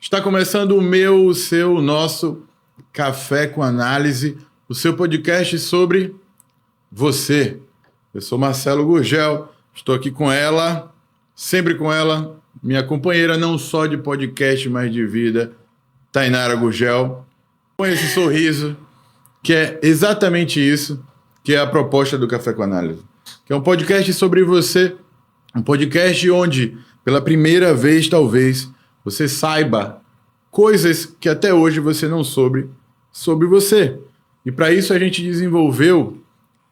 Está começando o meu, o seu, o nosso Café com Análise, o seu podcast sobre você. Eu sou Marcelo Gurgel, estou aqui com ela, sempre com ela, minha companheira não só de podcast, mas de vida, Tainara Gurgel, com esse sorriso, que é exatamente isso, que é a proposta do Café com Análise, que é um podcast sobre você, um podcast onde, pela primeira vez, talvez, você saiba coisas que até hoje você não soube sobre você. E para isso a gente desenvolveu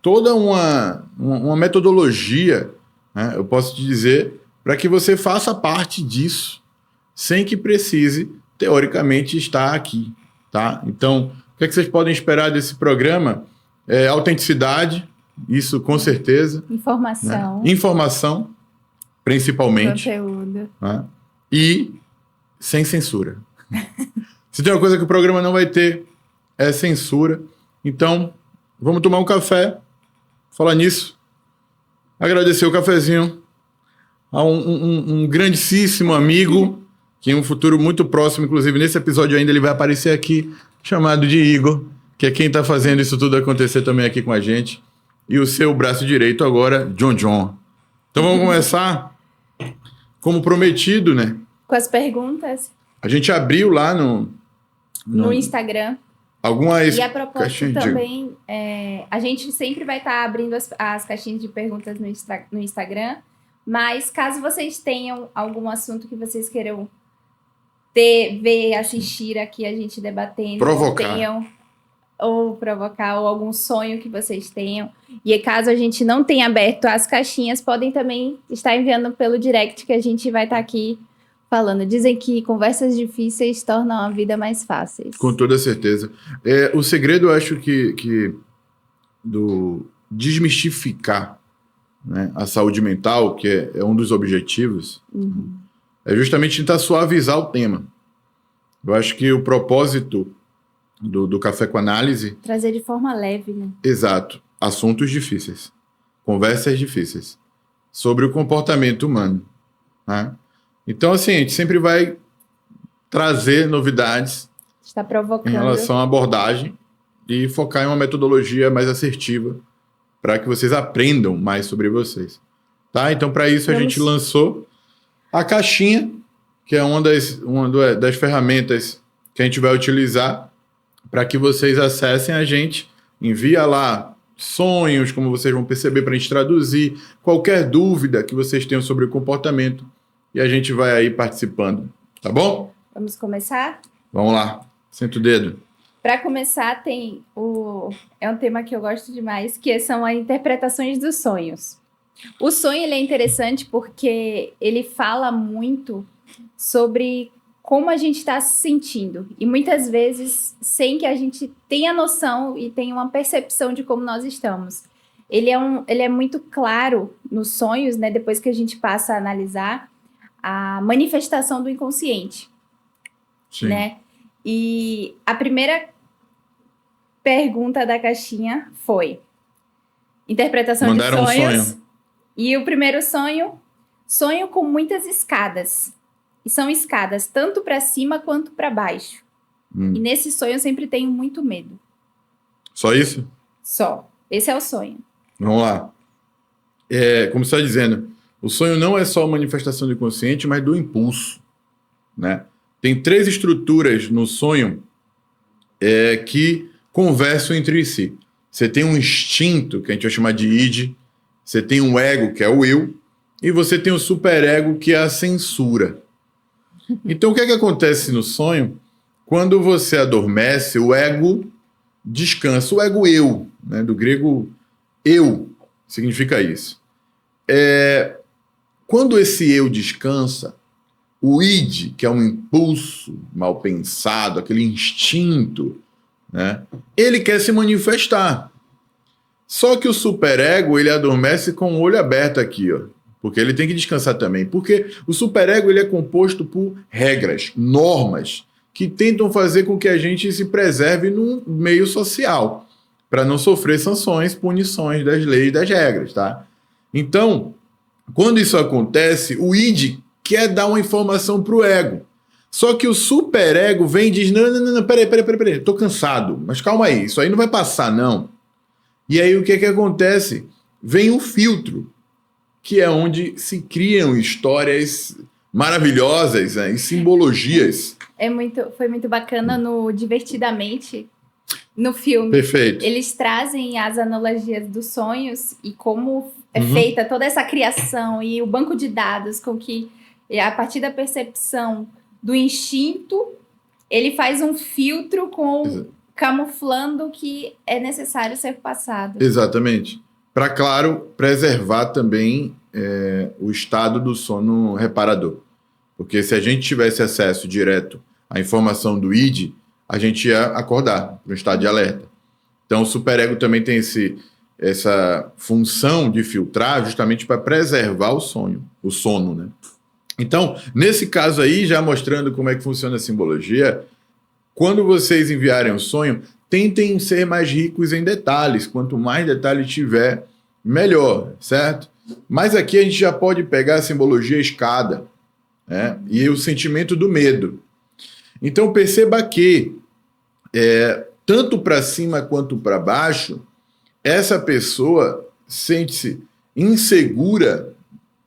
toda uma metodologia, né, eu posso te dizer, para que você faça parte disso, sem que precise, teoricamente, estar aqui. Tá? Então, o que é que vocês podem esperar desse programa? Autenticidade, isso com certeza. Informação. Né? Informação, principalmente. Conteúdo. Né? E sem censura. Se tem uma coisa que o programa não vai ter, é censura. Então, vamos tomar um café. Falar nisso. Agradecer o cafezinho a um grandíssimo amigo, que em um futuro muito próximo, inclusive nesse episódio ainda ele vai aparecer aqui, chamado de Igor, que é quem está fazendo isso tudo acontecer também aqui com a gente. E o seu braço direito agora, John. Então vamos começar, como prometido, né? Com as perguntas. A gente abriu lá no Instagram. Algumas e a propósito também, a gente sempre vai estar abrindo as caixinhas de perguntas no Instagram, mas caso vocês tenham algum assunto que vocês queiram ver, assistir aqui a gente debatendo, provocar, ou algum sonho que vocês tenham, e caso a gente não tenha aberto as caixinhas, podem também estar enviando pelo direct que a gente vai estar aqui falando. Dizem que conversas difíceis tornam a vida mais fácil. Com toda certeza. O segredo, eu acho que do desmistificar, né, a saúde mental, que é um dos objetivos, é justamente tentar suavizar o tema. Eu acho que o propósito do Café com Análise... trazer de forma leve, né? Exato. Assuntos difíceis. Conversas difíceis. Sobre o comportamento humano. Né? Então, assim, a gente sempre vai trazer novidades está provocando em relação à abordagem e focar em uma metodologia mais assertiva para que vocês aprendam mais sobre vocês. Tá? Então, para isso, a gente lançou a caixinha, que é uma das ferramentas que a gente vai utilizar para que vocês acessem a gente. Envia lá sonhos, como vocês vão perceber, para a gente traduzir. Qualquer dúvida que vocês tenham sobre o comportamento, e a gente vai aí participando, tá bom? Vamos começar? Vamos lá, senta o dedo. Para começar, é um tema que eu gosto demais, que são as interpretações dos sonhos. O sonho ele é interessante porque ele fala muito sobre como a gente está se sentindo. E muitas vezes, sem que a gente tenha noção e tenha uma percepção de como nós estamos. Ele é muito claro nos sonhos, né? Depois que a gente passa a analisar a manifestação do inconsciente. Sim. Né? E a primeira pergunta da caixinha foi interpretação Mandaram de sonhos. Um sonho. E o primeiro sonho com muitas escadas. E são escadas tanto para cima quanto para baixo. E nesse sonho eu sempre tenho muito medo. Só isso? Só. Esse é o sonho. Vamos lá. Como você está dizendo, o sonho não é só a manifestação do inconsciente, mas do impulso. Né? Tem 3 estruturas no sonho que conversam entre si. Você tem um instinto, que a gente vai chamar de id, você tem um ego, que é o eu, e você tem o superego, que é a censura. Então, o que é que acontece no sonho? Quando você adormece, o ego descansa. O ego eu, né? Do grego eu, significa isso. Quando esse eu descansa, o id, que é um impulso mal pensado, aquele instinto, né? Ele quer se manifestar. Só que o superego, ele adormece com o olho aberto aqui, ó, porque ele tem que descansar também. Porque o superego, ele é composto por regras, normas, que tentam fazer com que a gente se preserve no meio social, para não sofrer sanções, punições das leis, das regras, tá? Então, quando isso acontece, o id quer dar uma informação para o ego. Só que o superego vem e diz, não, peraí, tô cansado, mas calma aí, isso aí não vai passar, não. E aí o que acontece? Vem um filtro, que é onde se criam histórias maravilhosas, né, e simbologias. Foi muito bacana no Divertidamente, no filme. Perfeito. Eles trazem as analogias dos sonhos e como é feita toda essa criação e o banco de dados com que, a partir da percepção do instinto, ele faz um filtro camuflando o que é necessário ser passado. Exatamente. Para, claro, preservar também o estado do sono reparador. Porque se a gente tivesse acesso direto à informação do ID, a gente ia acordar no estado de alerta. Então, o superego também tem essa função de filtrar justamente para preservar o sono, né? Então, nesse caso aí, já mostrando como é que funciona a simbologia, quando vocês enviarem o sonho, tentem ser mais ricos em detalhes. Quanto mais detalhe tiver, melhor, certo? Mas aqui a gente já pode pegar a simbologia escada, né? E o sentimento do medo. Então, perceba que, tanto para cima quanto para baixo, essa pessoa sente-se insegura,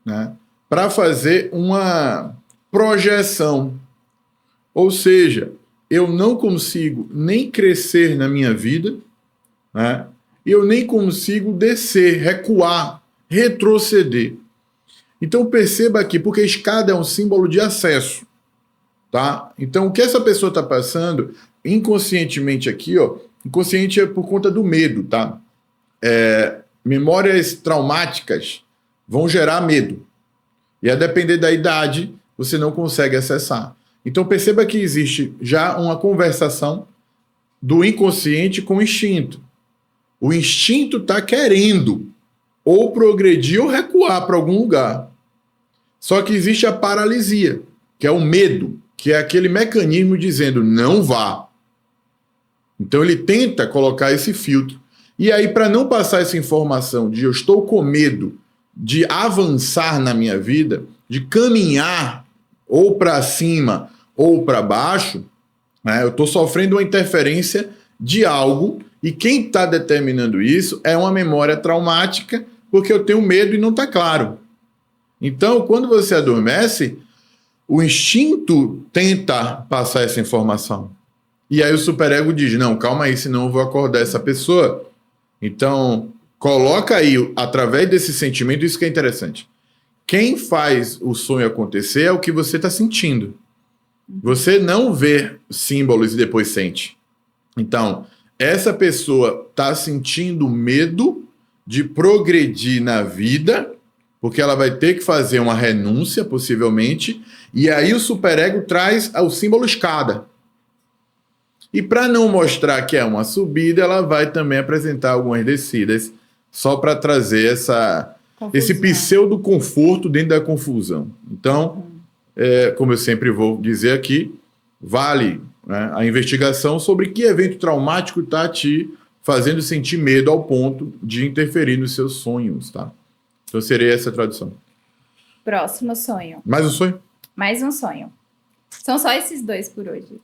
né, para fazer uma projeção. Ou seja, eu não consigo nem crescer na minha vida, né, eu nem consigo descer, recuar, retroceder. Então perceba aqui, porque a escada é um símbolo de acesso. Tá? Então, o que essa pessoa está passando, inconscientemente aqui, inconsciente é por conta do medo, tá? Memórias traumáticas vão gerar medo. E a depender da idade, você não consegue acessar. Então, perceba que existe já uma conversação do inconsciente com o instinto. O instinto está querendo ou progredir ou recuar para algum lugar. Só que existe a paralisia, que é o medo, que é aquele mecanismo dizendo não vá. Então ele tenta colocar esse filtro. E aí, para não passar essa informação de eu estou com medo de avançar na minha vida, de caminhar ou para cima ou para baixo, né, eu estou sofrendo uma interferência de algo e quem está determinando isso é uma memória traumática porque eu tenho medo e não está claro. Então, quando você adormece, o instinto tenta passar essa informação. E aí o superego diz, não, calma aí, senão eu vou acordar essa pessoa. Então, coloca aí, através desse sentimento, isso que é interessante. Quem faz o sonho acontecer é o que você está sentindo. Você não vê símbolos e depois sente. Então, essa pessoa está sentindo medo de progredir na vida, porque ela vai ter que fazer uma renúncia, possivelmente, e aí o superego traz o símbolo escada. E para não mostrar que é uma subida, ela vai também apresentar algumas descidas, só para trazer esse pseudo-conforto dentro da confusão. Então, como eu sempre vou dizer aqui, vale, né, a investigação sobre que evento traumático está te fazendo sentir medo ao ponto de interferir nos seus sonhos, tá? Então, seria essa a tradução. Próximo sonho. Mais um sonho? Mais um sonho. São só esses dois por hoje.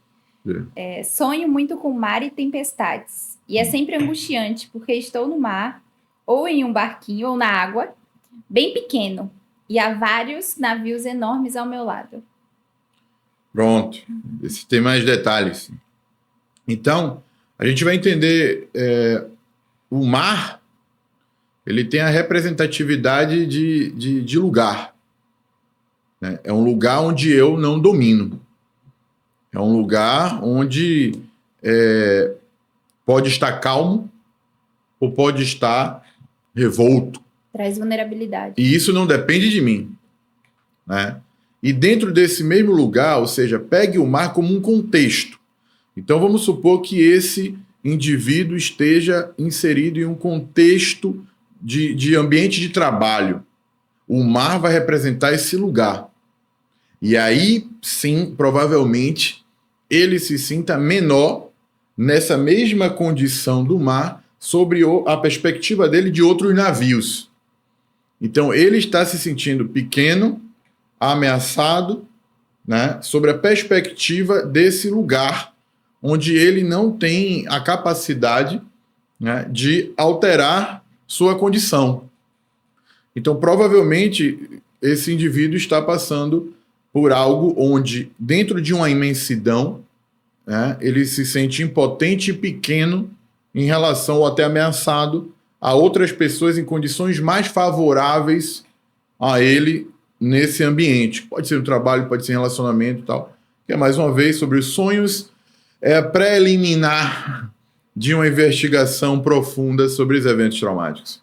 Sonho muito com mar e tempestades. E é sempre angustiante, porque estou no mar, ou em um barquinho, ou na água, bem pequeno. E há vários navios enormes ao meu lado. Pronto. Esse tem mais detalhes. Então, a gente vai entender o mar, ele tem a representatividade de lugar. Né? É um lugar onde eu não domino. É um lugar onde pode estar calmo ou pode estar revolto. Traz vulnerabilidade. E isso não depende de mim. Né? E dentro desse mesmo lugar, ou seja, pegue o mar como um contexto. Então vamos supor que esse indivíduo esteja inserido em um contexto de ambiente de trabalho. O mar vai representar esse lugar. E aí, sim, provavelmente, ele se sinta menor nessa mesma condição do mar sobre a perspectiva dele de outros navios. Então, ele está se sentindo pequeno, ameaçado, né, sobre a perspectiva desse lugar onde ele não tem a capacidade, né, de alterar sua condição. Então, provavelmente, esse indivíduo está passando por algo onde, dentro de uma imensidão, né, ele se sente impotente e pequeno em relação ou até ameaçado a outras pessoas em condições mais favoráveis a ele nesse ambiente. Pode ser no trabalho, pode ser em relacionamento e tal. Que é, mais uma vez, sobre os sonhos preliminar de uma investigação profunda sobre os eventos traumáticos.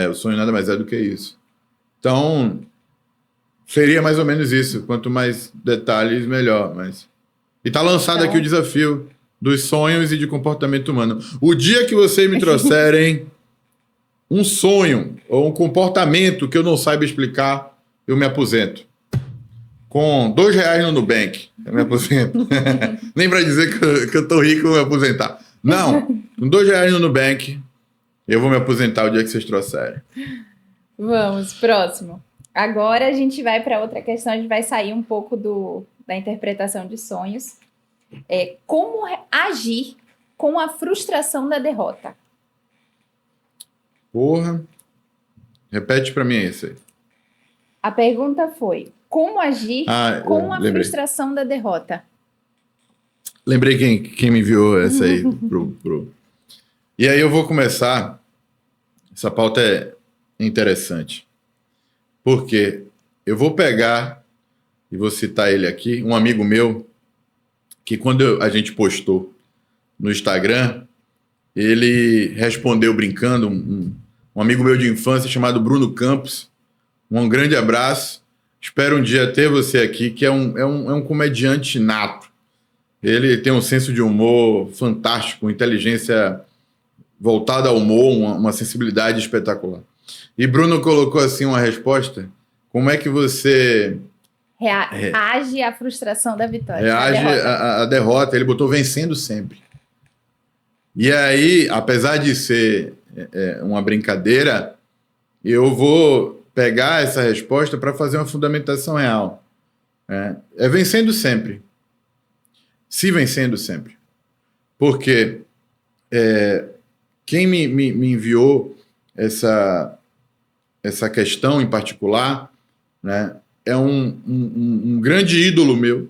O sonho nada mais é do que isso. Então, seria mais ou menos isso. Quanto mais detalhes, melhor. E está lançado aqui o desafio dos sonhos e de comportamento humano. O dia que vocês me trouxerem um sonho ou um comportamento que eu não saiba explicar, eu me aposento. Com R$2 no Nubank, eu me aposento. Nem para dizer que eu tô rico, eu vou me aposentar. Não, com R$2 no Nubank, eu vou me aposentar o dia que vocês trouxerem. Vamos, próximo. Agora a gente vai para outra questão, a gente vai sair um pouco da interpretação de sonhos. Como agir com a frustração da derrota? Porra. Repete para mim esse aí. A pergunta foi, como agir com a frustração da derrota? Lembrei quem me enviou essa aí. E aí eu vou começar. Essa pauta é interessante. Porque eu vou pegar, e vou citar ele aqui, um amigo meu, que quando a gente postou no Instagram, ele respondeu brincando, um amigo meu de infância chamado Bruno Campos. Um grande abraço. Espero um dia ter você aqui, que é um comediante nato. Ele tem um senso de humor fantástico, inteligência voltada ao humor, uma sensibilidade espetacular. E Bruno colocou assim uma resposta: como é que você reage à frustração da vitória? Reage à derrota. Ele botou vencendo sempre. E aí, apesar de ser uma brincadeira, eu vou pegar essa resposta para fazer uma fundamentação real. É vencendo sempre. Se vencendo sempre. Porque quem me enviou essa questão em particular, né, é um grande ídolo meu.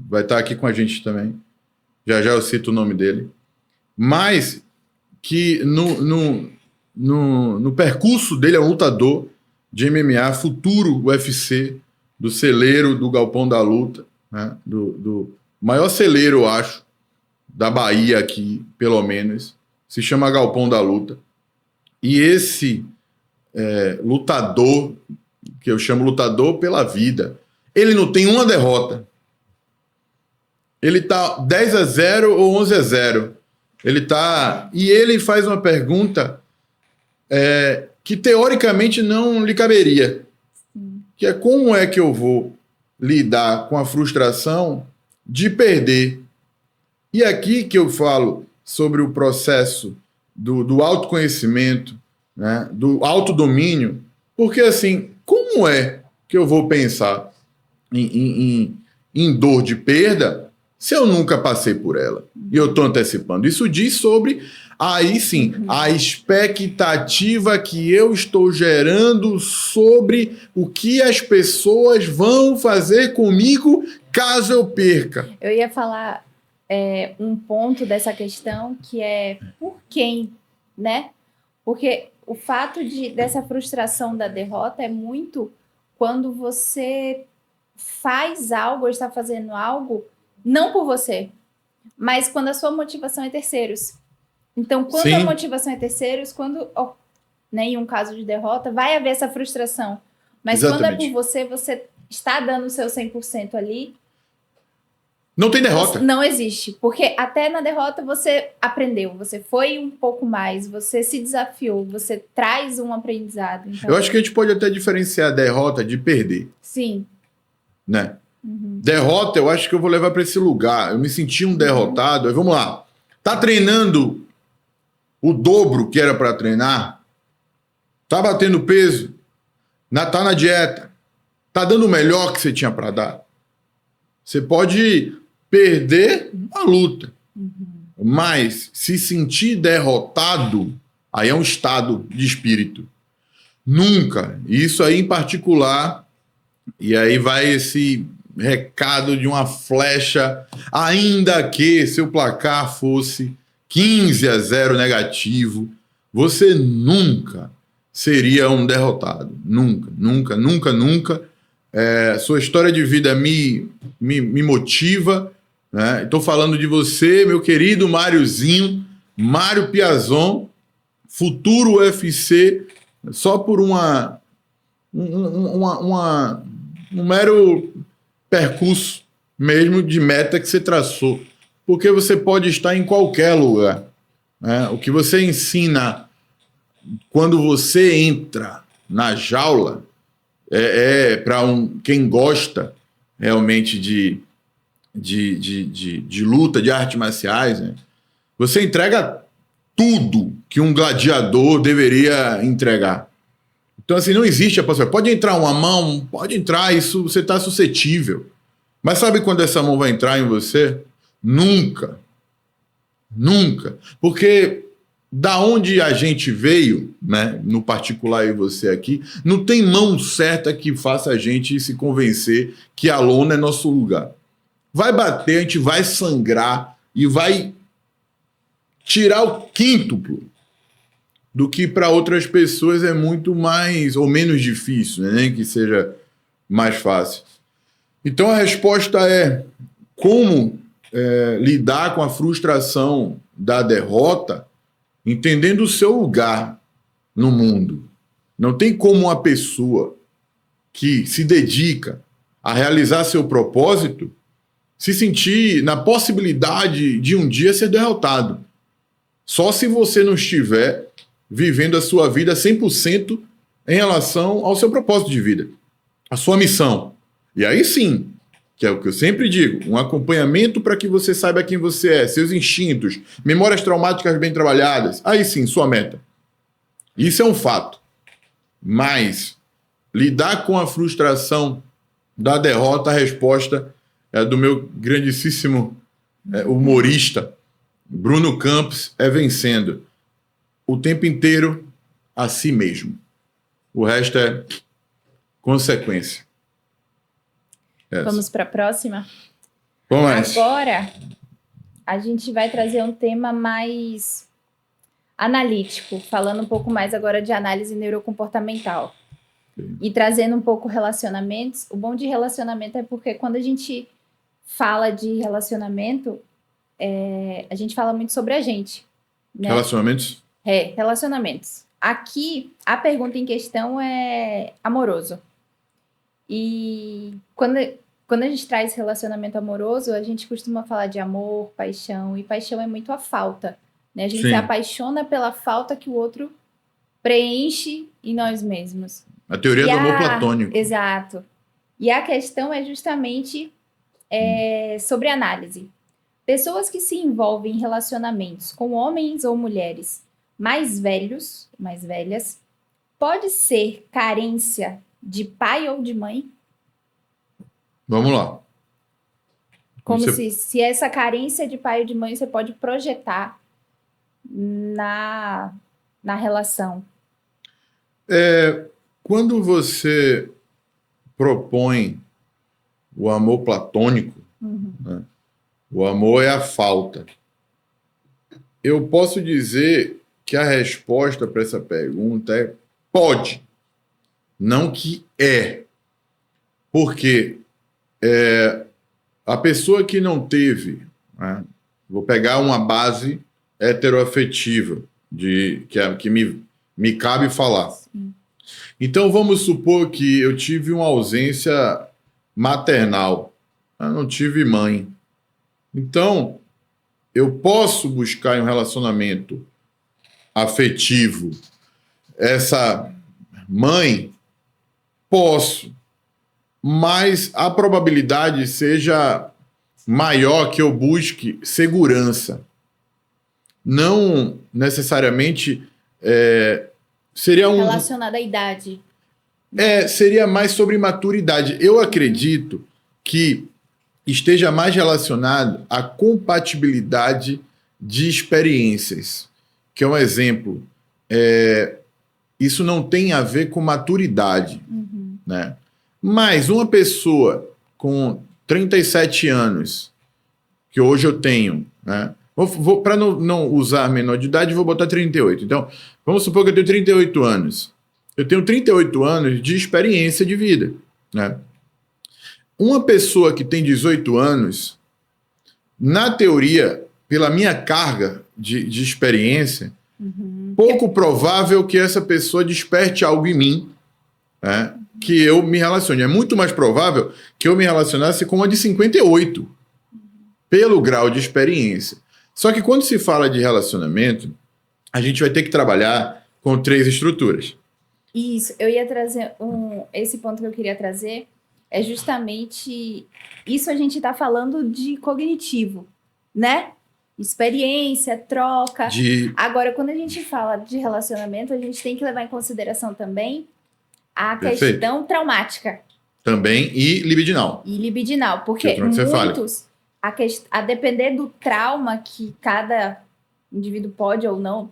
Vai estar aqui com a gente também. Já eu cito o nome dele. Mas que no percurso dele é um lutador de MMA, futuro UFC, do celeiro do Galpão da Luta, né? do maior celeiro, eu acho, da Bahia aqui, pelo menos, se chama Galpão da Luta. E esse lutador, que eu chamo lutador pela vida, ele não tem uma derrota. Ele tá 10-0 ou 11-0. E ele faz uma pergunta que teoricamente não lhe caberia. Que é como é que eu vou lidar com a frustração de perder. E aqui que eu falo sobre o processo do autoconhecimento, né, do autodomínio, porque assim, como é que eu vou pensar em dor de perda se eu nunca passei por ela? E eu estou antecipando. Isso diz sobre, aí sim, a expectativa que eu estou gerando sobre o que as pessoas vão fazer comigo caso eu perca. Eu ia falar um ponto dessa questão que é por quem, né? Porque o fato dessa frustração da derrota é muito quando você faz algo ou está fazendo algo não por você, mas quando a sua motivação é terceiros. Então, quando a motivação é terceiros, em um caso de derrota, vai haver essa frustração. Mas Exatamente. Quando é por você, você está dando o seu 100% ali. Não tem derrota. Não existe. Porque até na derrota você aprendeu, você foi um pouco mais, você se desafiou, você traz um aprendizado. Então... Eu acho que a gente pode até diferenciar a derrota de perder. Sim. Né? Derrota, eu acho que eu vou levar para esse lugar. Eu me senti um derrotado. Aí vamos lá. Tá treinando o dobro que era para treinar? Tá batendo peso? Tá na dieta? Tá dando o melhor que você tinha para dar? Você pode perder a luta, Uhum. mas se sentir derrotado, aí é um estado de espírito. Nunca. Isso aí em particular, e aí vai esse recado de uma flecha, ainda que seu placar fosse 15-0 negativo, você nunca seria um derrotado. Nunca, nunca, nunca, nunca. Sua história de vida me motiva. Né? Estou falando de você, meu querido Máriozinho, Mário Piazon, futuro UFC, só por um mero percurso mesmo de meta que você traçou. Porque você pode estar em qualquer lugar. Né? O que você ensina quando você entra na jaula para quem gosta realmente de luta, de artes marciais, né? Você entrega tudo que um gladiador deveria entregar. Então, assim, não existe a possibilidade. Pode entrar uma mão, pode entrar, isso você está suscetível. Mas sabe quando essa mão vai entrar em você? Nunca. Nunca. Porque da onde a gente veio, né, no particular eu e você aqui, não tem mão certa que faça a gente se convencer que a lona é nosso lugar. Vai bater, a gente vai sangrar e vai tirar o quíntuplo do que para outras pessoas é muito mais ou menos difícil, né? Nem que seja mais fácil. Então a resposta é como lidar com a frustração da derrota, entendendo o seu lugar no mundo. Não tem como uma pessoa que se dedica a realizar seu propósito se sentir na possibilidade de um dia ser derrotado. Só se você não estiver vivendo a sua vida 100% em relação ao seu propósito de vida, a sua missão. E aí sim, que é o que eu sempre digo, um acompanhamento para que você saiba quem você é, seus instintos, memórias traumáticas bem trabalhadas, aí sim, sua meta. Isso é um fato. Mas lidar com a frustração da derrota, a resposta é do meu grandíssimo humorista, Bruno Campos, é vencendo o tempo inteiro a si mesmo. O resto é consequência. Vamos para a próxima? Vamos. Agora, a gente vai trazer um tema mais analítico, falando um pouco mais agora de análise neurocomportamental. Sim. E trazendo um pouco relacionamentos. O bom de relacionamento é porque quando a gente fala de relacionamento, a gente fala muito sobre a gente. Né? Relacionamentos? Relacionamentos. Aqui, a pergunta em questão é amoroso. E quando a gente traz relacionamento amoroso, a gente costuma falar de amor, paixão, e paixão é muito a falta. Né? A gente se apaixona pela falta que o outro preenche em nós mesmos. A teoria do amor platônico. Exato. E a questão é justamente sobre análise. Pessoas que se envolvem em relacionamentos com homens ou mulheres mais velhos, mais velhas, pode ser carência de pai ou de mãe? Vamos lá. Como se essa carência de pai ou de mãe você pode projetar na relação. Quando você propõe o amor platônico, né, o amor é a falta. Eu posso dizer que a resposta para essa pergunta é pode, não que é. Porque a pessoa que não teve, né, vou pegar uma base heteroafetiva, que me cabe falar. Sim. Então, vamos supor que eu tive uma ausência maternal. Eu não tive mãe. Então, eu posso buscar em um relacionamento afetivo essa mãe? Posso. Mas a probabilidade seja maior que eu busque segurança. Não necessariamente seria relacionado à idade. Seria mais sobre maturidade. Eu acredito que esteja mais relacionado à compatibilidade de experiências. Que é um exemplo. Isso não tem a ver com maturidade. Né? Mas uma pessoa com 37 anos, que hoje eu tenho, né? Para não usar menor de idade, vou botar 38. Então, vamos supor que eu tenho 38 anos. Eu tenho 38 anos de experiência de vida. Né? Uma pessoa que tem 18 anos, na teoria, pela minha carga de experiência, pouco provável que essa pessoa desperte algo em mim, né, que eu me relacione. É muito mais provável que eu me relacionasse com uma de 58, pelo grau de experiência. Só que quando se fala de relacionamento, a gente vai ter que trabalhar com 3 estruturas. Isso, eu ia trazer esse ponto que eu queria trazer é justamente isso. A gente está falando de cognitivo, né? Experiência, troca. Agora, quando a gente fala de relacionamento, a gente tem que levar em consideração também a questão traumática. Também, e libidinal. Porque muitos, a depender do trauma que cada indivíduo pode ou não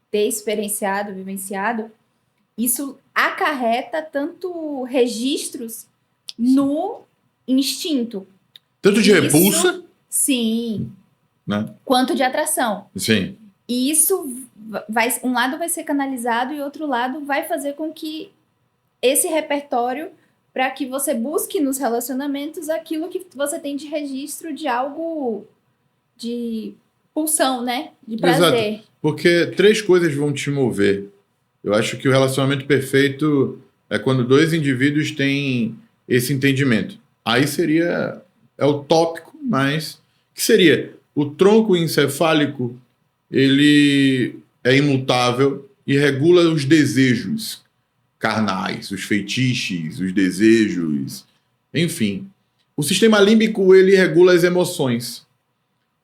ter experienciado, vivenciado, isso acarreta tanto registros no instinto. Tanto de repulsa? Sim. Né? Quanto de atração. Sim. E isso um lado vai ser canalizado e outro lado vai fazer com que esse repertório, para que você busque nos relacionamentos aquilo que você tem de registro de algo de pulsão, né? De prazer. Exato. Porque 3 coisas vão te mover. Eu acho que o relacionamento perfeito é quando 2 indivíduos têm esse entendimento. Aí é o tópico, mas que seria o tronco encefálico, ele é imutável e regula os desejos carnais, os feitiços, os desejos, enfim. O sistema límbico, ele regula as emoções.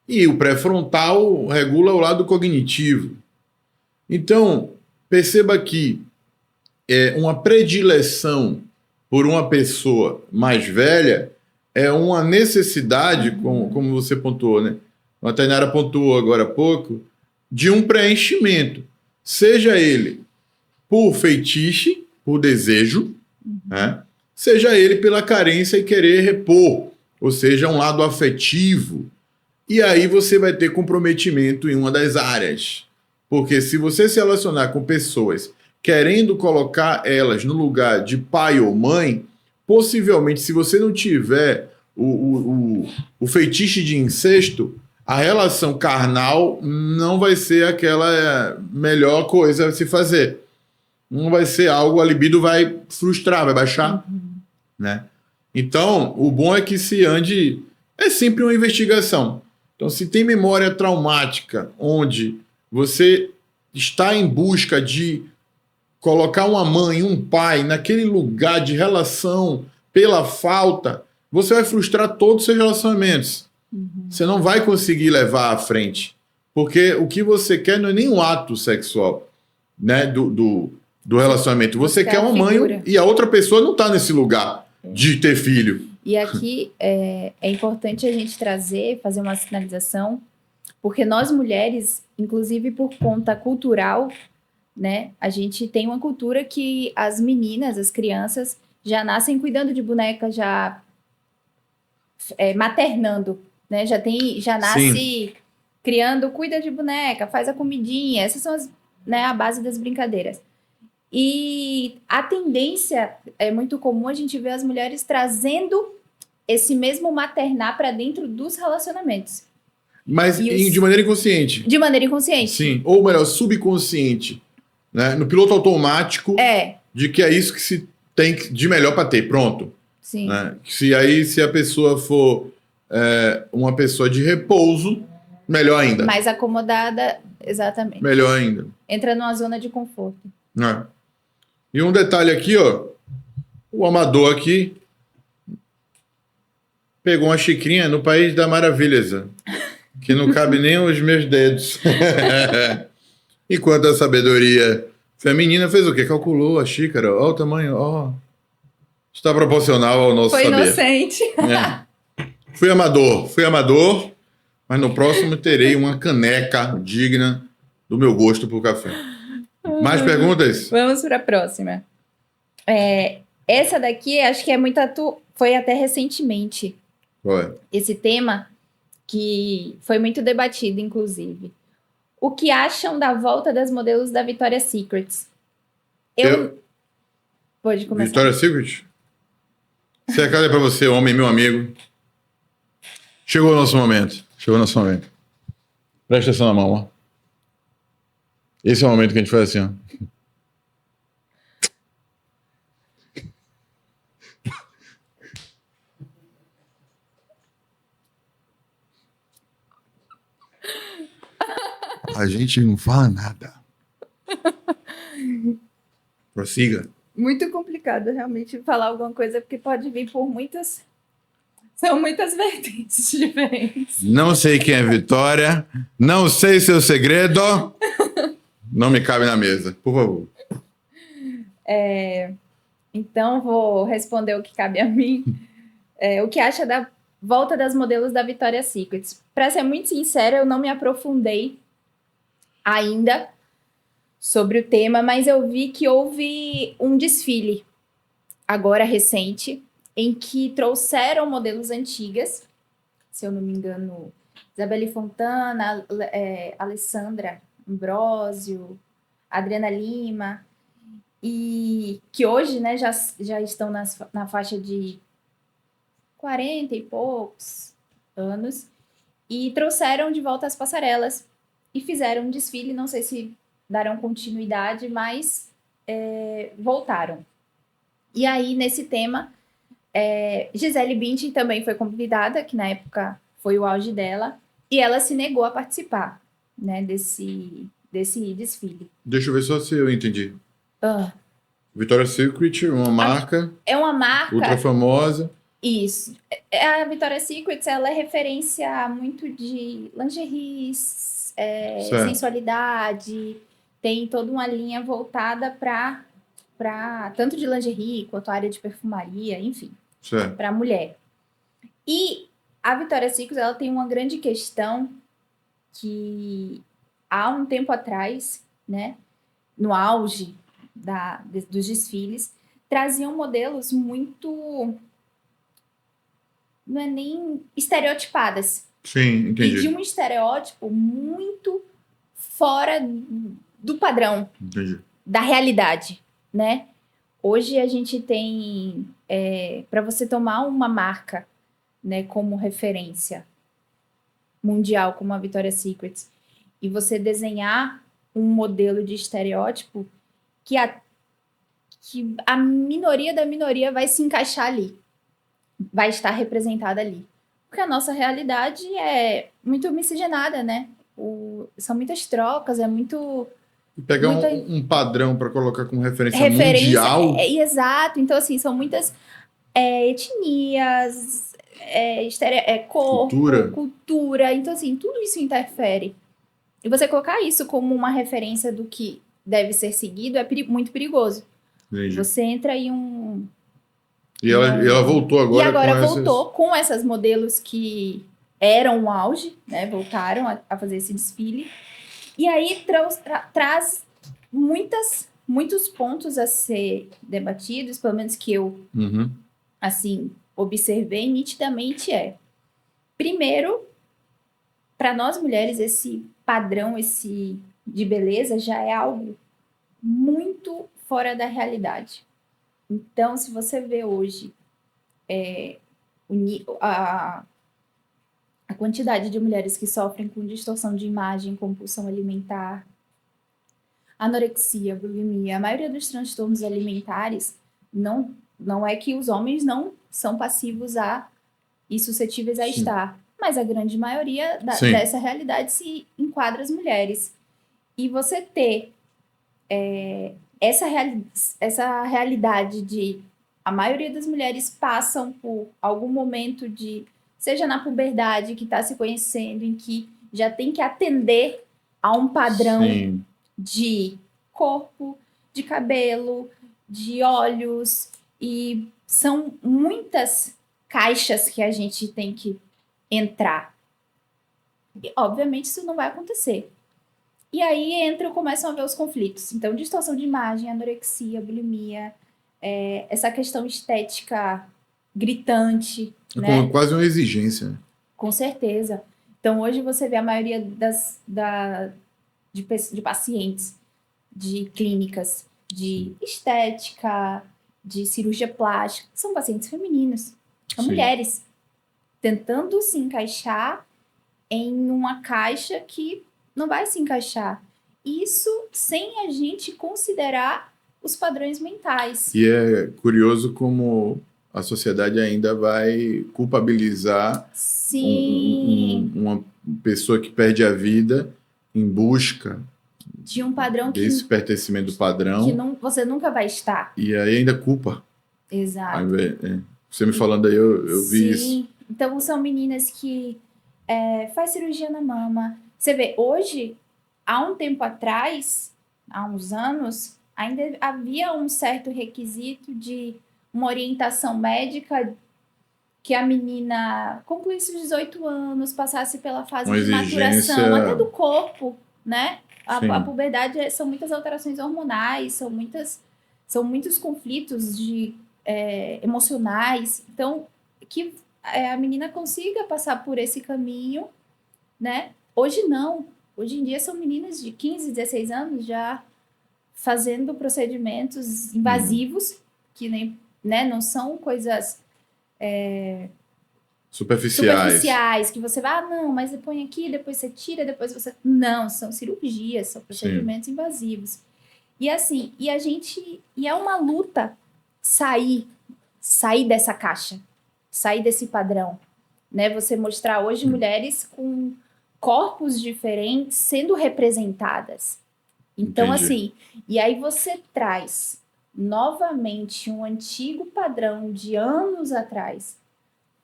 E o pré-frontal regula o lado cognitivo. Então, perceba que uma predileção por uma pessoa mais velha é uma necessidade, como você pontuou, né? A Tainara pontuou agora há pouco, de um preenchimento. Seja ele por feitiço, por desejo, né? Seja ele pela carência e querer repor, ou seja, um lado afetivo. E aí você vai ter comprometimento em uma das áreas. Porque se você se relacionar com pessoas querendo colocar elas no lugar de pai ou mãe, possivelmente, se você não tiver o feitiço de incesto, a relação carnal não vai ser aquela melhor coisa a se fazer. Não vai ser algo, a libido vai frustrar, vai baixar. Né? Então, o bom é que se ande... É sempre uma investigação. Então, se tem memória traumática, onde você está em busca de colocar uma mãe, um pai naquele lugar de relação pela falta, você vai frustrar todos os seus relacionamentos. Você não vai conseguir levar à frente. Porque o que você quer não é nem um ato sexual, né, do relacionamento. Você quer uma mãe e a outra pessoa não está nesse lugar de ter filho. E aqui é importante a gente fazer uma sinalização, porque nós mulheres, inclusive por conta cultural, né, a gente tem uma cultura que as meninas, as crianças, já nascem cuidando de boneca, já maternando, né, já nasce Sim. criando, cuida de boneca, faz a comidinha, essas são a base das brincadeiras. E a tendência é muito comum a gente ver as mulheres trazendo esse mesmo maternar para dentro dos relacionamentos. Mas de maneira inconsciente. De maneira inconsciente. Sim, ou melhor, subconsciente. Né? No piloto automático, de que é isso que se tem de melhor para ter, pronto. Sim. Né? Se a pessoa for uma pessoa de repouso, melhor ainda. Mais acomodada, exatamente. Melhor ainda. Entra numa zona de conforto. E um detalhe aqui, ó. O amador aqui pegou uma xicrinha no País da Maravilha, que não cabe nem os meus dedos. Enquanto a sabedoria feminina fez o quê? Calculou a xícara, ó, o tamanho, ó. Está proporcional ao nosso saber. Foi inocente. Fui amador, mas no próximo terei uma caneca digna do meu gosto por café. Mais perguntas? Vamos para a próxima. Essa daqui, acho que é muito foi até recentemente Ué. esse tema, que foi muito debatido, inclusive. O que acham da volta das modelos da Victoria's Secret? Pode começar. Victoria's Secret? Esse recado é pra você, homem, meu amigo. Chegou o nosso momento. Presta atenção na mão, ó. Esse é o momento que a gente faz assim, ó. A gente não fala nada. Prossiga. Muito complicado realmente falar alguma coisa, porque pode vir por muitas... São muitas vertentes diferentes. Não sei quem é Vitória. Não sei seu segredo. Não me cabe na mesa, por favor. Então, vou responder o que cabe a mim. O que acha da volta das modelos da Victoria's Secret? Para ser muito sincera, eu não me aprofundei ainda sobre o tema, mas eu vi que houve um desfile, agora recente, em que trouxeram modelos antigas, se eu não me engano, Isabelle Fontana, Alessandra Ambrosio, Adriana Lima, e que hoje, né, já estão na faixa de 40 e poucos anos, e trouxeram de volta as passarelas e fizeram um desfile, não sei se darão continuidade, mas voltaram. E aí, nesse tema, Gisele Bündchen também foi convidada, que na época foi o auge dela, e ela se negou a participar, né, desse desfile. Deixa eu ver só se eu entendi. Ah, Victoria's Secret, uma marca é uma marca... ultra famosa. Isso. A Victoria's Secret, ela é referência muito de lingeries, sensualidade, tem toda uma linha voltada para tanto de lingerie quanto a área de perfumaria, enfim, para mulher. E a Victoria's Secret, ela tem uma grande questão que há um tempo atrás, né, no auge dos desfiles, traziam modelos muito... não é nem estereotipadas. Sim, entendi. E de um estereótipo muito fora do padrão, entendi, da realidade, né? Hoje a gente tem, para você tomar uma marca, né, como referência mundial, como a Victoria's Secret, e você desenhar um modelo de estereótipo que a minoria da minoria vai se encaixar ali, vai estar representada ali. Porque a nossa realidade é muito miscigenada, né? São muitas trocas, é muito... E pegar um padrão para colocar como referência mundial... Exato. Então, assim, são muitas etnias, cultura. Então, assim, tudo isso interfere. E você colocar isso como uma referência do que deve ser seguido é muito perigoso. Entendi. Você entra em E ela voltou agora. E agora voltou com essas modelos que eram o auge, né? Voltaram a fazer esse desfile. E aí traz muitos pontos a ser debatidos, pelo menos que eu, assim, observei nitidamente primeiro, para nós mulheres, esse padrão de beleza já é algo muito fora da realidade. Então, se você vê hoje a quantidade de mulheres que sofrem com distorção de imagem, compulsão alimentar, anorexia, bulimia, a maioria dos transtornos alimentares, não é que os homens não são passivos e suscetíveis a estar, mas a grande maioria dessa realidade se enquadra as mulheres. E você ter essa realidade de a maioria das mulheres passam por algum momento seja na puberdade, que está se conhecendo, em que já tem que atender a um padrão de corpo, de cabelo, de olhos, e são muitas caixas que a gente tem que entrar. E, obviamente, isso não vai acontecer. E aí começam a ver os conflitos. Então, distorção de imagem, anorexia, bulimia, essa questão estética gritante, né? Quase uma exigência, né? Com certeza. Então, hoje você vê a maioria de pacientes de clínicas de estética, de cirurgia plástica, são pacientes femininos, são Sim. mulheres, tentando se encaixar em uma caixa que não vai se encaixar. Isso sem a gente considerar os padrões mentais. E é curioso como a sociedade ainda vai culpabilizar Sim. uma pessoa que perde a vida em busca de um padrão desse pertencimento do padrão. Que você nunca vai estar. E aí ainda culpa. Exato. Você me falando aí, eu vi isso. Sim. Então são meninas que faz cirurgia na mama. Você vê, hoje, há um tempo atrás, há uns anos, ainda havia um certo requisito de uma orientação médica que a menina concluísse os 18 anos, passasse pela fase de maturação, até do corpo, né? A puberdade são muitas alterações hormonais, são muitos conflitos emocionais. Então, que a menina consiga passar por esse caminho, né? Hoje não. Hoje em dia são meninas de 15, 16 anos já fazendo procedimentos invasivos, que nem, né, não são coisas superficiais, que você vai, não, mas você põe aqui, depois você tira, depois você... Não, são cirurgias, são procedimentos invasivos. E assim, e é uma luta sair dessa caixa, sair desse padrão, né? Você mostrar hoje mulheres com corpos diferentes sendo representadas. Então, assim, e aí você traz novamente um antigo padrão de anos atrás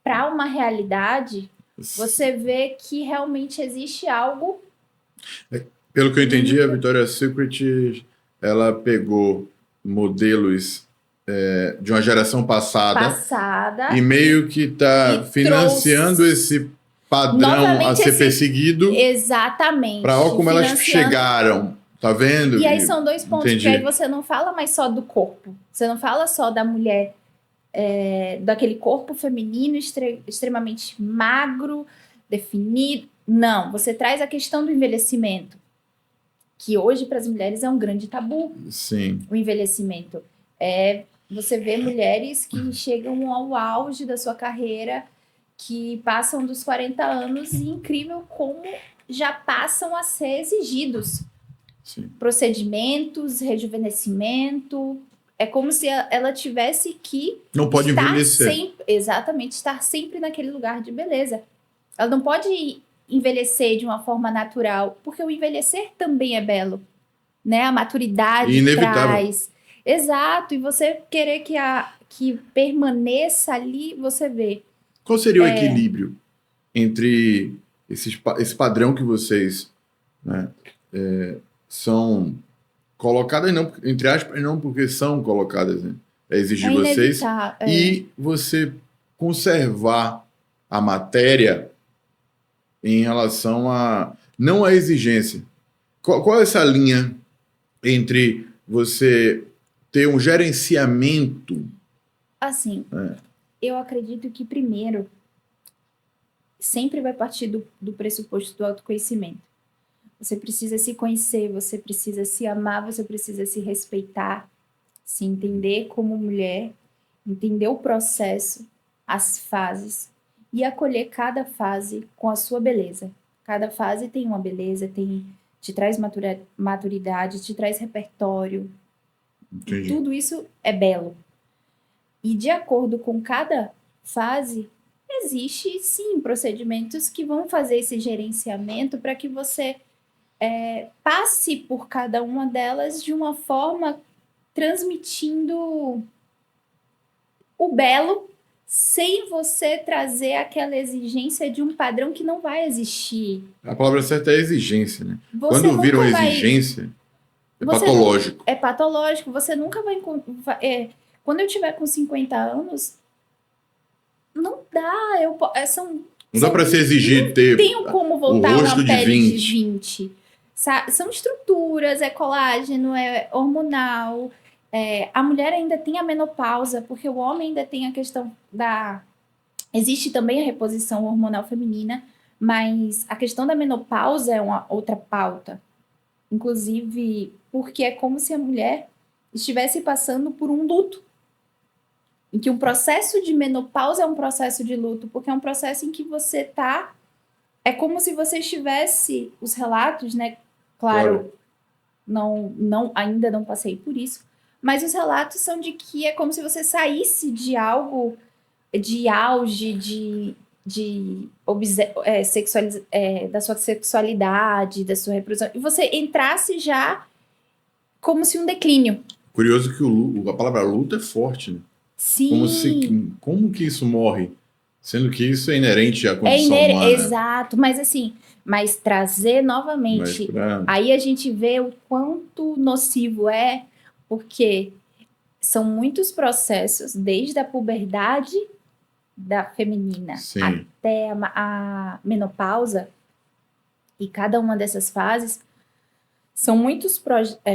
para uma realidade, você vê que realmente existe algo... Pelo que eu entendi, a Victoria's Secret, ela pegou modelos de uma geração passada e meio que está financiando esse padrão a ser perseguido. Exatamente. Para como elas chegaram, tá vendo? E aí são dois pontos, porque aí você não fala mais só do corpo, você não fala só da mulher, daquele corpo feminino extremamente magro, definido. Não, você traz a questão do envelhecimento, que hoje para as mulheres é um grande tabu. Sim. O envelhecimento. Você vê mulheres que chegam ao auge da sua carreira, que passam dos 40 anos e incrível como já passam a ser exigidos. Sim. Procedimentos, rejuvenescimento. É como se ela tivesse que... Não pode envelhecer. Exatamente, estar sempre naquele lugar de beleza. Ela não pode envelhecer de uma forma natural, porque o envelhecer também é belo, né? A maturidade traz... Exato, e você querer que permaneça ali, você vê. Qual seria o equilíbrio entre esse padrão que vocês, né, são colocadas, não, entre aspas, não porque são colocadas, né, exigir vocês, e você conservar a matéria em relação a... não a exigência. Qual é essa linha entre você ter um gerenciamento? Assim, eu acredito que primeiro sempre vai partir do pressuposto do autoconhecimento. Você precisa se conhecer, você precisa se amar, você precisa se respeitar, se entender como mulher, entender o processo, as fases e acolher cada fase com a sua beleza. Cada fase tem uma beleza, te traz maturidade, te traz repertório. Entendi. Tudo isso é belo. E de acordo com cada fase, existe sim procedimentos que vão fazer esse gerenciamento para que você passe por cada uma delas de uma forma transmitindo o belo, sem você trazer aquela exigência de um padrão que não vai existir. A palavra certa é exigência, né? Quando viram exigência, é patológico. É patológico. Você nunca vai... Quando eu tiver com 50 anos, não dá. São Não dá para se exigir ter Tenho como voltar rosto uma de pele 20. de 20. São estruturas, é colágeno, é hormonal. A mulher ainda tem a menopausa, porque o homem ainda tem a questão da... Existe também a reposição hormonal feminina, mas a questão da menopausa é uma outra pauta. Inclusive, porque é como se a mulher estivesse passando por um luto. Em que um processo de menopausa é um processo de luto, porque é um processo em que você tá... É como se você estivesse... Os relatos, né? Claro. Ainda não passei por isso, mas os relatos são de que é como se você saísse de algo, de auge, da sua sexualidade, da sua reprodução, e você entrasse já como se um declínio. Curioso que a palavra luto é forte, né? Sim. Como que isso morre? Sendo que isso é inerente à condição humana. Exato, mas trazer novamente, aí a gente vê o quanto nocivo é, porque são muitos processos, desde a puberdade da feminina até a menopausa, e cada uma dessas fases são muitos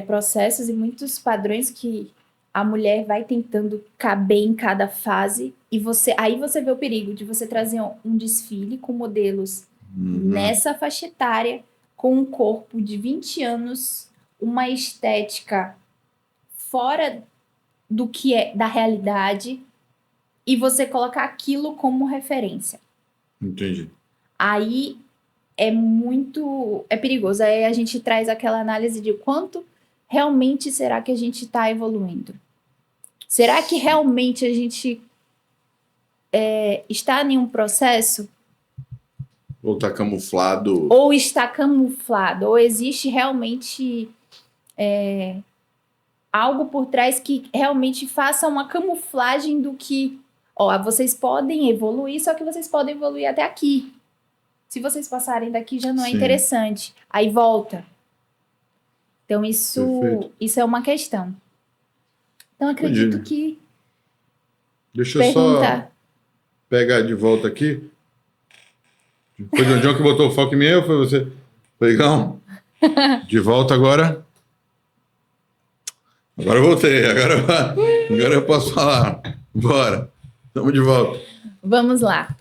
processos e muitos padrões que a mulher vai tentando caber em cada fase, e aí você vê o perigo de você trazer um desfile com modelos nessa faixa etária, com um corpo de 20 anos, uma estética fora do que é da realidade, e você colocar aquilo como referência. Entendi. Aí é perigoso. Aí a gente traz aquela análise de quanto realmente será que a gente está evoluindo. Será que realmente a gente está em um processo? Ou está camuflado? Ou está camuflado? Ou existe realmente algo por trás que realmente faça uma camuflagem do que... vocês podem evoluir, só que vocês podem evoluir até aqui. Se vocês passarem daqui já não é interessante. Aí volta. Então isso é uma questão. Então, acredito que... Deixa eu só pegar de volta aqui. Foi o John que botou o foco em mim ou foi você? Legal. De volta agora. Agora eu voltei. Agora eu posso falar. Bora. Estamos de volta. Vamos lá.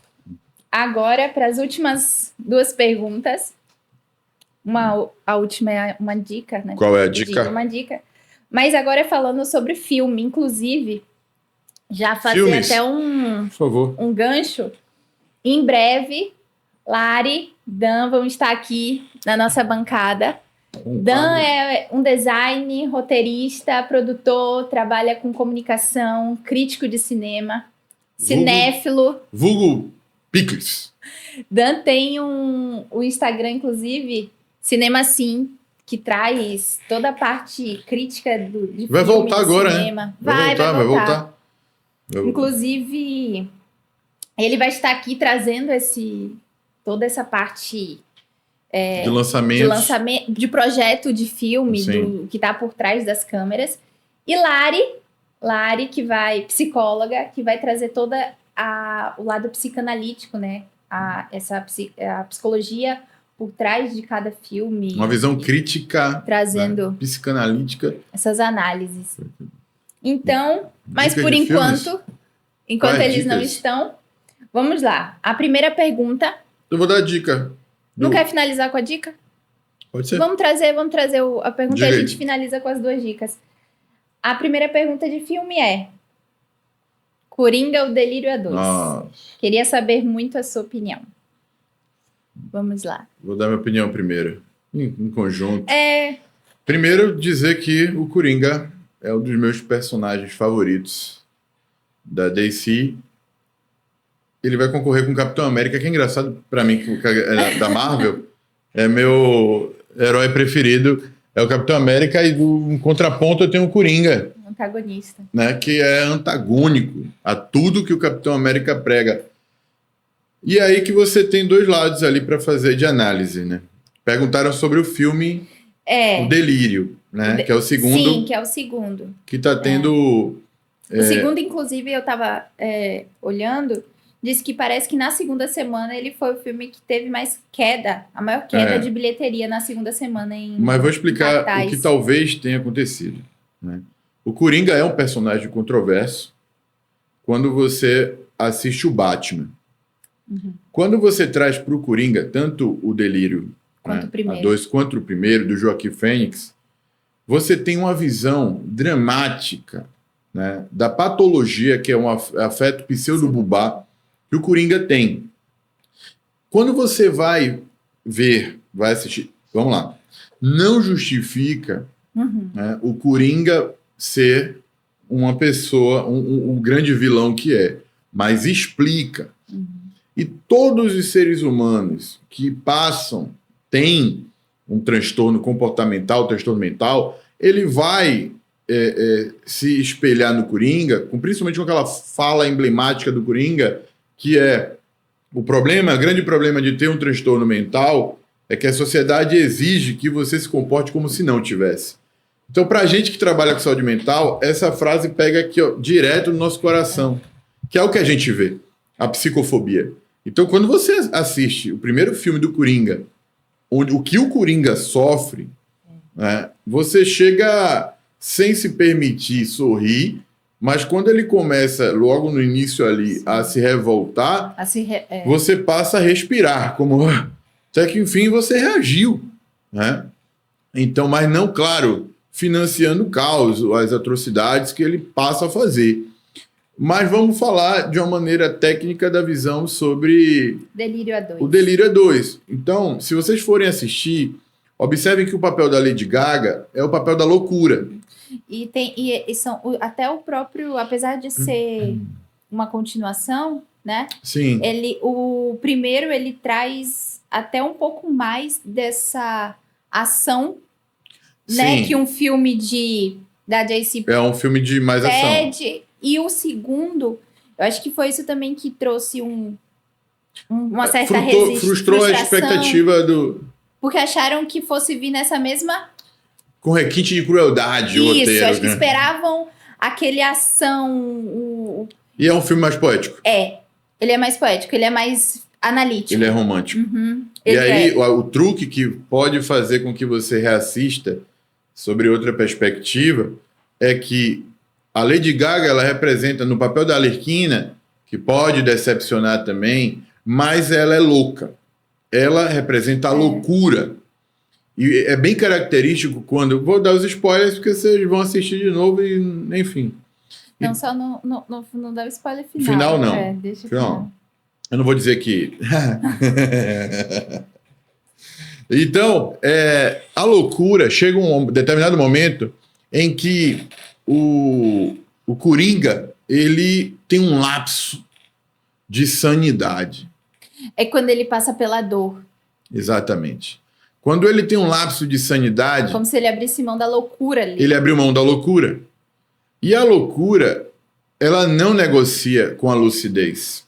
Agora, para as últimas 2 perguntas. A última é uma dica, né? Qual é a dica? Uma dica. Mas agora é falando sobre filme, inclusive, já fazer Filmes. Até Por favor. um gancho. Em breve, Lari, Dan vão estar aqui na nossa bancada. Dan é um design, roteirista, produtor, trabalha com comunicação, crítico de cinema, cinéfilo. Vulgo Picles. Dan tem o Instagram, inclusive, Cinema Sim, que traz toda a parte crítica de vai filme, voltar de agora, cinema. né? Vai voltar. Inclusive, ele vai estar aqui trazendo toda essa parte de lançamento, de projeto de filme, que está por trás das câmeras. E Lari, psicóloga, que vai trazer toda o lado psicanalítico, né? A psicologia por trás de cada filme. Uma visão crítica, trazendo psicanalítica. Essas análises. Então, mas Dicas por de enquanto eles não estão, vamos lá. A primeira pergunta... Eu vou dar a dica. Não quer finalizar com a dica? Pode ser. Vamos trazer a pergunta e a gente aí. finaliza com as 2 dicas. A primeira pergunta de filme é Coringa, o Delírio a 2. Nossa. Queria saber muito a sua opinião. Vamos lá. Vou dar minha opinião primeiro, em conjunto. Primeiro, dizer que o Coringa é um dos meus personagens favoritos da DC. Ele vai concorrer com o Capitão América, que é engraçado pra mim, que da Marvel, é meu herói preferido, é o Capitão América, e em contraponto eu tenho o Coringa. Antagonista. Né, que é antagônico a tudo que o Capitão América prega. E aí que você tem 2 lados ali para fazer de análise, né? Perguntaram sobre o filme O Delírio, né? Que é o segundo. Sim, que é o segundo. Que tá tendo... O segundo, inclusive, eu tava olhando, disse que parece que na segunda semana ele foi o filme que teve mais queda, a maior queda de bilheteria na segunda semana Mas vou explicar o que talvez tenha acontecido, né? O Coringa é um personagem controverso quando você assiste o Batman. Quando você traz para o Coringa tanto o Delírio quanto, a 2 quanto o primeiro, do Joaquim Fênix, você tem uma visão dramática, né, da patologia que é um afeto pseudo-bubá que o Coringa tem. Quando você vai assistir, vamos lá, não justifica né, o Coringa ser uma pessoa, um grande vilão que é, mas explica. E todos os seres humanos que têm um transtorno comportamental, transtorno mental, ele vai se espelhar no Coringa, principalmente com aquela fala emblemática do Coringa, que é o grande problema de ter um transtorno mental é que a sociedade exige que você se comporte como se não tivesse. Então, para a gente que trabalha com saúde mental, essa frase pega aqui, ó, direto no nosso coração, que é o que a gente vê, a psicofobia. Então, quando você assiste o primeiro filme do Coringa, onde o que o Coringa sofre, né, você chega sem se permitir sorrir, mas quando ele começa, logo no início ali, a se revoltar, você passa a respirar, como até que, enfim, você reagiu, né? Então, mas não, claro, financiando o caos, as atrocidades que ele passa a fazer. Mas vamos falar de uma maneira técnica da visão sobre Delírio A2. O Delírio A2. Então, se vocês forem assistir, observem que o papel da Lady Gaga é o papel da loucura. E são até o próprio, apesar de ser uma continuação, né? Sim. O primeiro ele traz até um pouco mais dessa ação, né? Que um filme da JC. É um filme de mais ação. E o segundo, eu acho que foi isso também que trouxe uma certa resistência. Frustrou a expectativa do... Porque acharam que fosse vir nessa mesma... Com requinte de crueldade, o roteiro. Isso, acho que esperavam aquele ação... E é um filme mais poético. Ele é mais poético, ele é mais analítico. Ele é romântico. E aí, o truque que pode fazer com que você reassista sobre outra perspectiva é que a Lady Gaga, ela representa no papel da Arlequina, que pode decepcionar também, mas ela é louca. Ela representa a loucura. E é bem característico quando... Vou dar os spoilers, porque vocês vão assistir de novo e, enfim. Não, só não dá o spoiler final. Final, não. Deixa final. Eu não vou dizer que... Então, a loucura chega um determinado momento em que o Coringa, ele tem um lapso de sanidade. É quando ele passa pela dor. Exatamente. Quando ele tem um lapso de sanidade... Como se ele abrisse mão da loucura ali. Ele abriu mão da loucura. E a loucura, ela não negocia com a lucidez.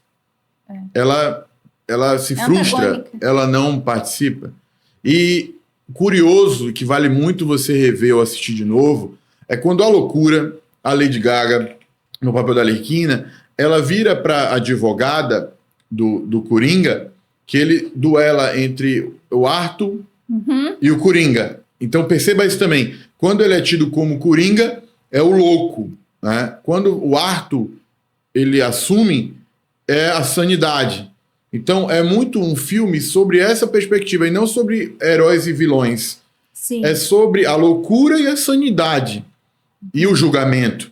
Ela se frustra, ela não participa. E curioso, que vale muito você rever ou assistir de novo, é quando a loucura, a Lady Gaga, no papel da Arlequina, ela vira para a advogada do Coringa, que ele duela entre o Arthur e o Coringa. Então perceba isso também. Quando ele é tido como Coringa, é o louco, né? Quando o Arthur ele assume, é a sanidade. Então é muito um filme sobre essa perspectiva e não sobre heróis e vilões. Sim. É sobre a loucura e a sanidade. E o julgamento.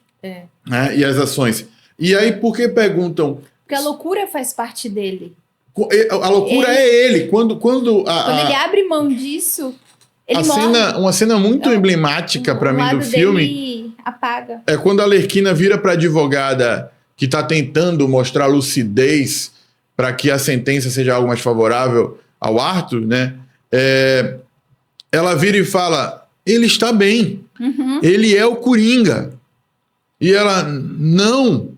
Né? E as ações. E aí, por que perguntam... Porque a loucura faz parte dele. A loucura é ele. Quando ele abre mão disso, ele morre. Uma cena muito emblemática para mim do filme... Dele apaga. É quando a Arlequina vira para a advogada que está tentando mostrar lucidez para que a sentença seja algo mais favorável ao Arthur, né? Ela vira e fala, ele está bem. Ele é o Coringa. E ela, não,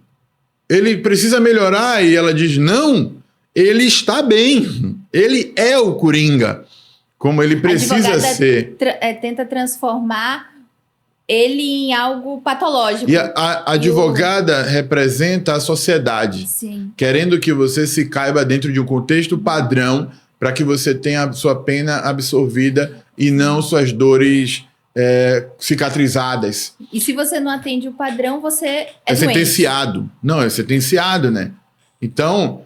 ele precisa melhorar. E ela diz, não, ele está bem. Ele é o Coringa, como ele precisa ser. Tenta transformar ele em algo patológico. E a advogada representa a sociedade, Sim. querendo que você se caiba dentro de um contexto padrão para que você tenha a sua pena absorvida e não suas dores cicatrizadas. E se você não atende o padrão, você é doente. Sentenciado. Não, é sentenciado, né? Então,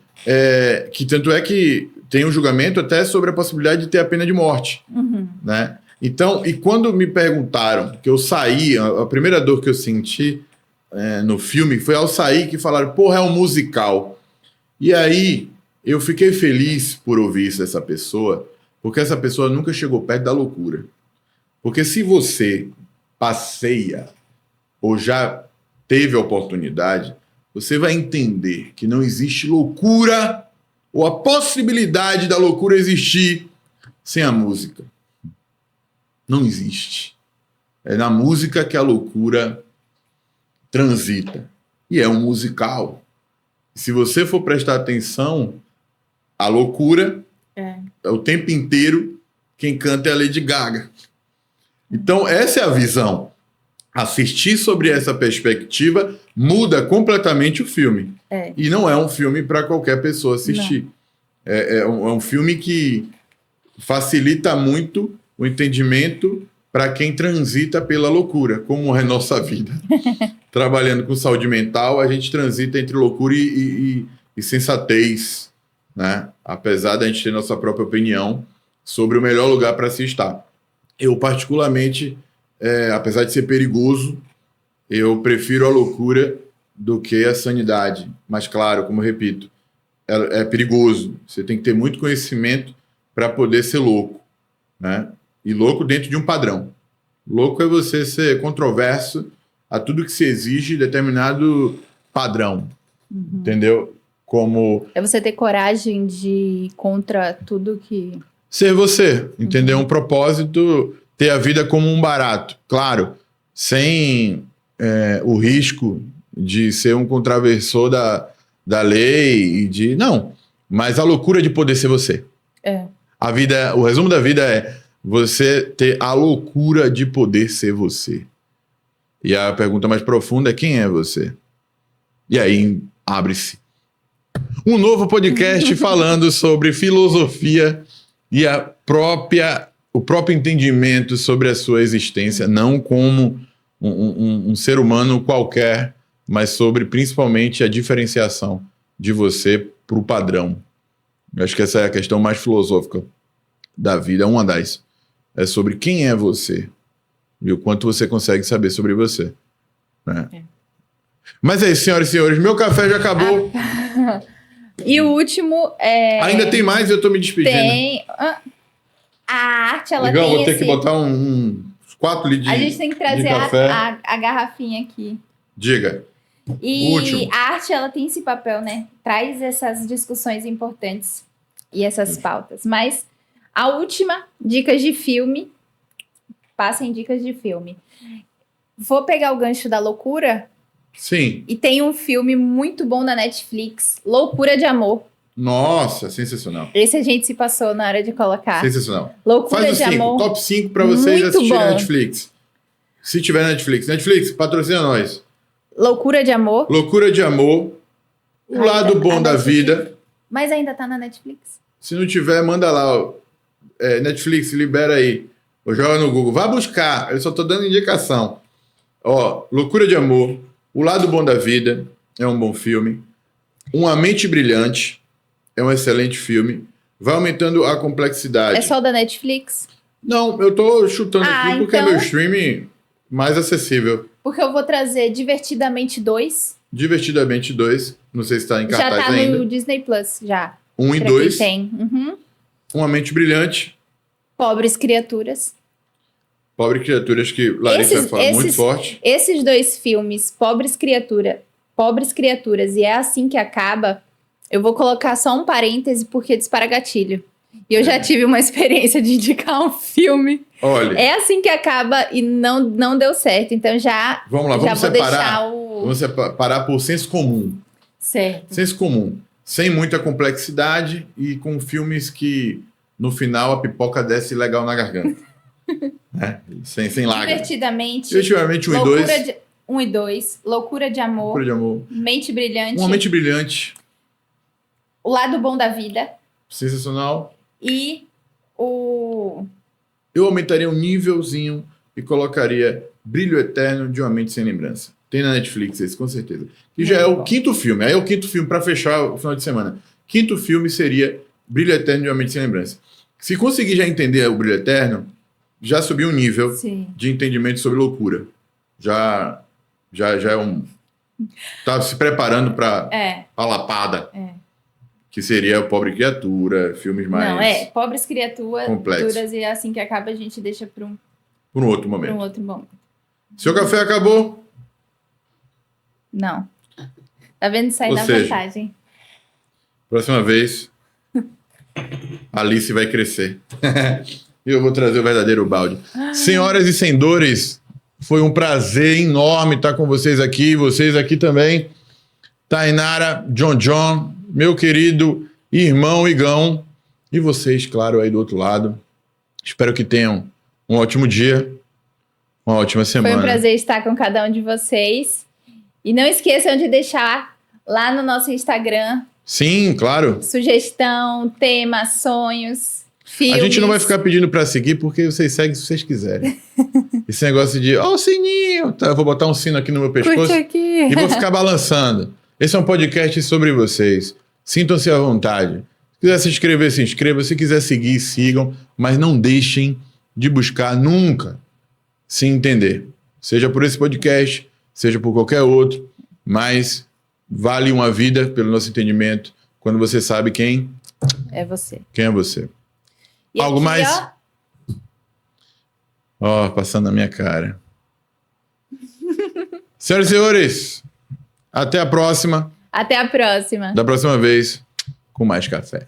que tanto é que tem um julgamento até sobre a possibilidade de ter a pena de morte, né? Então, e quando me perguntaram que eu saí, a primeira dor que eu senti no filme foi ao sair que falaram, porra, é um musical. E aí, eu fiquei feliz por ouvir isso dessa pessoa, porque essa pessoa nunca chegou perto da loucura. Porque se você passeia ou já teve a oportunidade, você vai entender que não existe loucura ou a possibilidade da loucura existir sem a música. Não existe. É na música que a loucura transita. E é um musical. Se você for prestar atenção, a loucura é o tempo inteiro quem canta é a Lady Gaga. Então, essa é a visão. Assistir sobre essa perspectiva muda completamente o filme. E não é um filme para qualquer pessoa assistir. É um filme que facilita muito o entendimento para quem transita pela loucura, como é nossa vida. Trabalhando com saúde mental, a gente transita entre loucura e sensatez, né? Apesar da gente ter nossa própria opinião sobre o melhor lugar para se estar. Eu, particularmente, apesar de ser perigoso, eu prefiro a loucura do que a sanidade. Mas, claro, como eu repito, é perigoso. Você tem que ter muito conhecimento para poder ser louco, né? E louco dentro de um padrão. Louco é você ser controverso a tudo que se exige determinado padrão, entendeu? Como... É você ter coragem de ir contra tudo que... Ser você, entendeu? Um propósito, ter a vida como um barato. Claro, sem o risco de ser um contravessor da lei e de... Não, mas a loucura de poder ser você. A vida, o resumo da vida é você ter a loucura de poder ser você. E a pergunta mais profunda é quem é você? E aí abre-se um novo podcast falando sobre filosofia e o próprio entendimento sobre a sua existência, não como um ser humano qualquer, mas sobre principalmente a diferenciação de você para o padrão. Eu acho que essa é a questão mais filosófica da vida, uma das. É sobre quem é você e o quanto você consegue saber sobre você. Né? Mas é isso, senhoras e senhores, meu café já acabou. E o último é... Ainda tem mais? Eu tô me despedindo. Tem... A arte, ela Legal, tem vou ter que botar uns 4 litros de café. A gente tem que trazer a garrafinha aqui. Diga. E a arte, ela tem esse papel, né? Traz essas discussões importantes e essas pautas. Mas a última, dicas de filme. Passem dicas de filme. Vou pegar o gancho da loucura. Sim. E tem um filme muito bom na Netflix, Loucura de Amor. Nossa, sensacional. Esse a gente se passou na hora de colocar. Sensacional. Loucura Faz de Amor. Top 5 para vocês assistirem bom. na Netflix. Se tiver Netflix. Netflix, patrocina nós. Loucura de Amor. Loucura de Amor. O Lado Bom da Vida. Mas ainda tá na Netflix. Se não tiver, manda lá. Ó. Netflix, libera aí. Ou joga no Google. Vá buscar. Eu só tô dando indicação. Ó, Loucura de Amor. O Lado Bom da Vida. É um bom filme. Uma Mente Brilhante. É um excelente filme. Vai aumentando a complexidade. É só da Netflix? Não, eu tô chutando aqui porque então... é meu streaming mais acessível. Porque eu vou trazer Divertidamente 2. Divertidamente 2. Não sei se tá em cartaz ainda. Já tá no Disney Plus, já. 1 e 2. Tem. Uma Mente Brilhante. Pobres Criaturas. Pobres Criaturas, que Larissa fala muito forte. Esses dois filmes, Pobres Criaturas e É Assim Que Acaba, eu vou colocar só um parêntese porque dispara gatilho. E eu já tive uma experiência de indicar um filme. Olha. É Assim Que Acaba e não deu certo. Então já, vamos lá, já vamos vou separar, deixar o... Vamos separar por senso comum. Certo. Senso comum. Sem muita complexidade e com filmes que, no final, a pipoca desce legal na garganta. Né? Sem lágrimas. Divertidamente. Divertidamente, 1 e 2. 1 e 2. Loucura de amor. Loucura de amor. Mente brilhante. Uma mente brilhante. O lado bom da vida. Sensacional. E o... Eu aumentaria um nívelzinho e colocaria Brilho Eterno de Uma Mente Sem Lembrança. Tem na Netflix esse, com certeza. Que já é o quinto filme. Aí é o quinto filme para fechar o final de semana. Quinto filme seria Brilho Eterno de Uma Mente Sem Lembrança. Se conseguir já entender o Brilho Eterno, já subiu um nível de entendimento sobre loucura. Já é um... Tá se preparando para a lapada. Que seria o Pobre Criatura, filmes mais... Não, Pobres Criaturas, e é assim que acaba, a gente deixa para um outro momento. Para um outro momento. Seu café acabou? Não. Tá vendo sair da vantagem. Próxima vez, a Alice vai crescer. E eu vou trazer o verdadeiro balde. Senhoras e senhores, foi um prazer enorme estar com vocês aqui também. Tainara, John, meu querido irmão Igão, e vocês, claro, aí do outro lado. Espero que tenham um ótimo dia, uma ótima semana. Foi um prazer estar com cada um de vocês. E não esqueçam de deixar lá no nosso Instagram. Sim, claro. Sugestão, tema, sonhos, filmes. A gente não vai ficar pedindo para seguir, porque vocês seguem se vocês quiserem. Esse negócio de, o sininho, tá, eu vou botar um sino aqui no meu pescoço. Curte aqui. E vou ficar balançando. Esse é um podcast sobre vocês. Sintam-se à vontade. Se quiser se inscrever, se inscreva. Se quiser seguir, sigam. Mas não deixem de buscar nunca se entender. Seja por esse podcast, seja por qualquer outro. Mas vale uma vida, pelo nosso entendimento, quando você sabe quem é você. Quem é você. E algo aqui, mais? Ó, passando na minha cara. Senhoras e senhores, até a próxima. Até a próxima. Da próxima vez, com mais café.